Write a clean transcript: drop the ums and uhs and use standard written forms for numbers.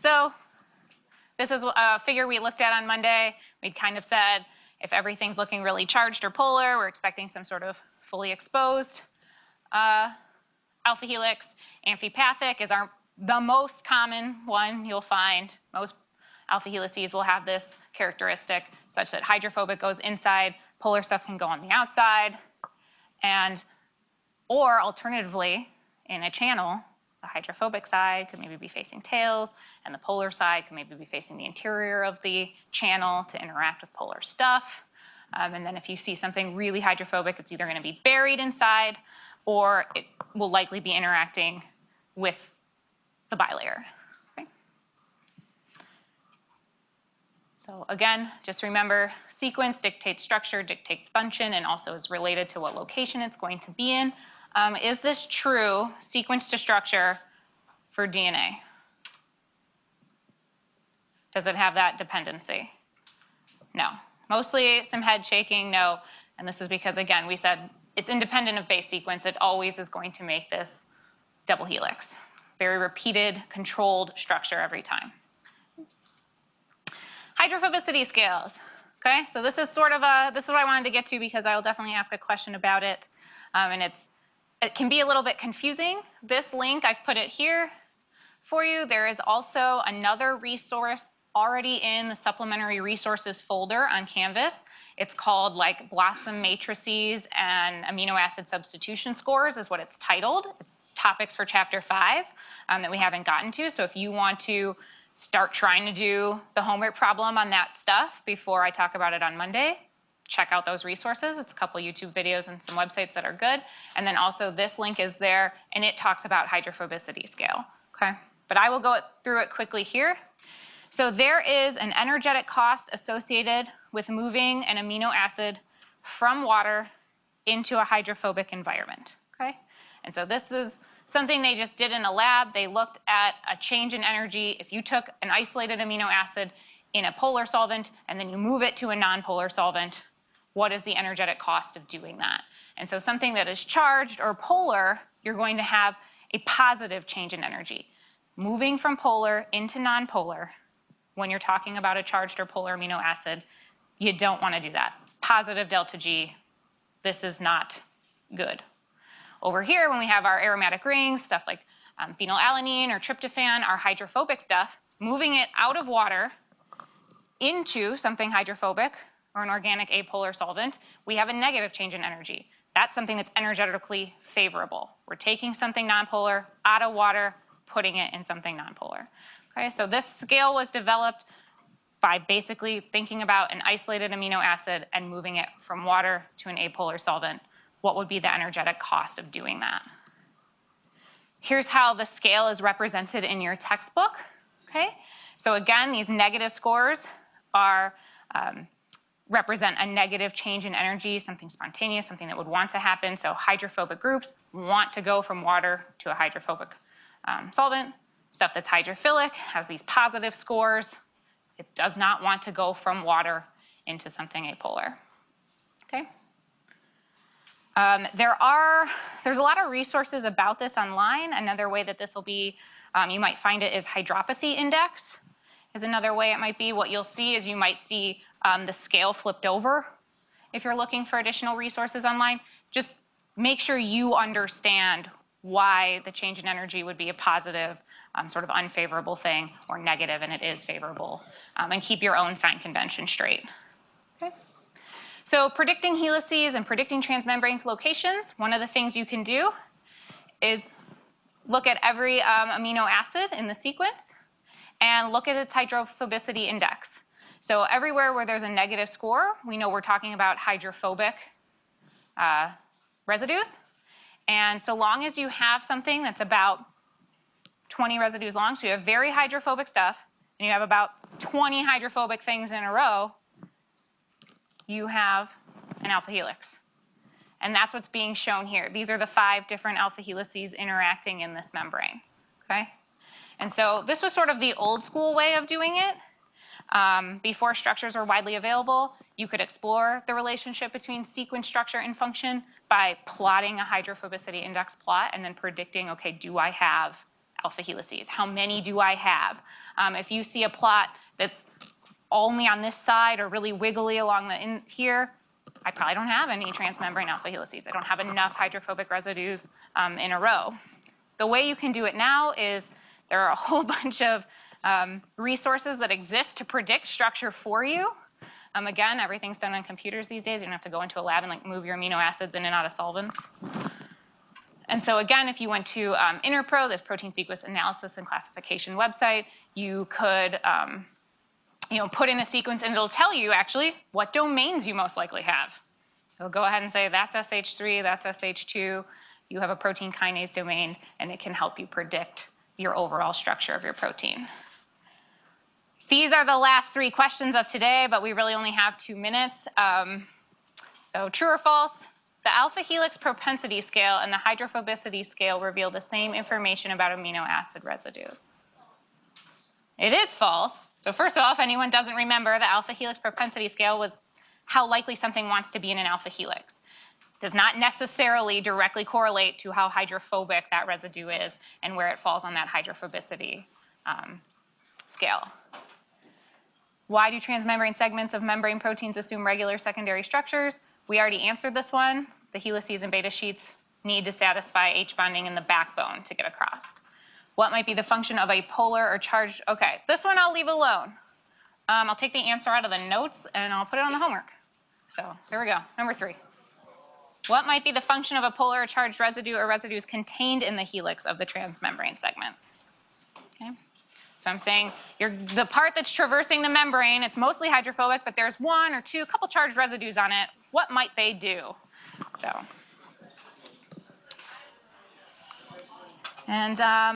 So this is a figure we looked at on Monday. We'd kind of said if everything's looking really charged or polar, we're expecting some sort of fully exposed alpha helix. Amphipathic is the most common one you'll find. Most alpha helices will have this characteristic such that hydrophobic goes inside, polar stuff can go on the outside, or alternatively, in a channel, the hydrophobic side could maybe be facing tails, and the polar side could maybe be facing the interior of the channel to interact with polar stuff. And then if you see something really hydrophobic, it's either going to be buried inside, or it will likely be interacting with the bilayer. Okay? So again, just remember, sequence dictates structure, dictates function, and also is related to what location it's going to be in. Is this true, sequence to structure, for DNA? Does it have that dependency? No. Mostly some head shaking, no. And this is because, again, we said it's independent of base sequence. It always is going to make this double helix. Very repeated, controlled structure every time. Hydrophobicity scales. Okay, so this is sort of this is what I wanted to get to because I will definitely ask a question about it. And it can be a little bit confusing. This link, I've put it here for you. There is also another resource already in the supplementary resources folder on Canvas. It's called like Blossom Matrices and Amino Acid Substitution Scores is what it's titled. It's topics for chapter 5 that we haven't gotten to. So if you want to start trying to do the homework problem on that stuff before I talk about it on Monday, check out those resources. It's a couple YouTube videos and some websites that are good. And then also this link is there, and it talks about hydrophobicity scale. Okay, but I will go through it quickly here. So there is an energetic cost associated with moving an amino acid from water into a hydrophobic environment. Okay, and so this is something they just did in a lab. They looked at a change in energy. If you took an isolated amino acid in a polar solvent and then you move it to a nonpolar solvent, what is the energetic cost of doing that? And so something that is charged or polar, you're going to have a positive change in energy. Moving from polar into nonpolar, when you're talking about a charged or polar amino acid, you don't want to do that. Positive delta G, this is not good. Over here, when we have our aromatic rings, stuff like phenylalanine or tryptophan, our hydrophobic stuff, moving it out of water into something hydrophobic or an organic apolar solvent, we have a negative change in energy. That's something that's energetically favorable. We're taking something nonpolar out of water, putting it in something nonpolar. Okay, so this scale was developed by basically thinking about an isolated amino acid and moving it from water to an apolar solvent. What would be the energetic cost of doing that? Here's how the scale is represented in your textbook. Okay, so again, these negative scores are represent a negative change in energy, something spontaneous, something that would want to happen. So hydrophobic groups want to go from water to a hydrophobic solvent. Stuff that's hydrophilic has these positive scores. It does not want to go from water into something apolar. Okay. There's a lot of resources about this online. Another way that this will be, you might find it is hydropathy index is another way it might be. What you'll see is you might see the scale flipped over if you're looking for additional resources online. Just make sure you understand why the change in energy would be a positive, sort of unfavorable thing, or negative, and it is favorable. And keep your own sign convention straight. Okay. So predicting helices and predicting transmembrane locations, one of the things you can do is look at every amino acid in the sequence and look at its hydrophobicity index. So everywhere where there's a negative score, we know we're talking about hydrophobic residues. And so long as you have something that's about 20 residues long, so you have very hydrophobic stuff, and you have about 20 hydrophobic things in a row, you have an alpha helix. And that's what's being shown here. These are the 5 different alpha helices interacting in this membrane. Okay? And so this was sort of the old school way of doing it. Before structures were widely available, you could explore the relationship between sequence, structure, and function by plotting a hydrophobicity index plot and then predicting, okay, do I have alpha helices. How many do I have? If you see a plot that's only on this side or really wiggly along the here, I probably don't have any transmembrane alpha helices. I don't have enough hydrophobic residues in a row. The way you can do it now is there are a whole bunch of resources that exist to predict structure for you. Again, everything's done on computers these days. You don't have to go into a lab and like move your amino acids in and out of solvents. And so again, if you went to InterPro, this protein sequence analysis and classification website, you could put in a sequence and it'll tell you actually what domains you most likely have. It'll go ahead and say that's SH3, that's SH2, you have a protein kinase domain, and it can help you predict your overall structure of your protein. These are the last 3 questions of today, but we really only have 2 minutes. So true or false? The alpha helix propensity scale and the hydrophobicity scale reveal the same information about amino acid residues. It is false. So first of all, if anyone doesn't remember, the alpha helix propensity scale was how likely something wants to be in an alpha helix. Does not necessarily directly correlate to how hydrophobic that residue is and where it falls on that hydrophobicity scale. Why do transmembrane segments of membrane proteins assume regular secondary structures? We already answered this one. The helices and beta sheets need to satisfy H bonding in the backbone to get across. What might be the function of a polar or charged? Okay, this one I'll leave alone. I'll take the answer out of the notes and I'll put it on the homework. So here we go, number 3. What might be the function of a polar or charged residue or residues contained in the helix of the transmembrane segment? Okay. So I'm saying the part that's traversing the membrane, it's mostly hydrophobic, but there's 1 or 2, couple charged residues on it. What might they do? So, and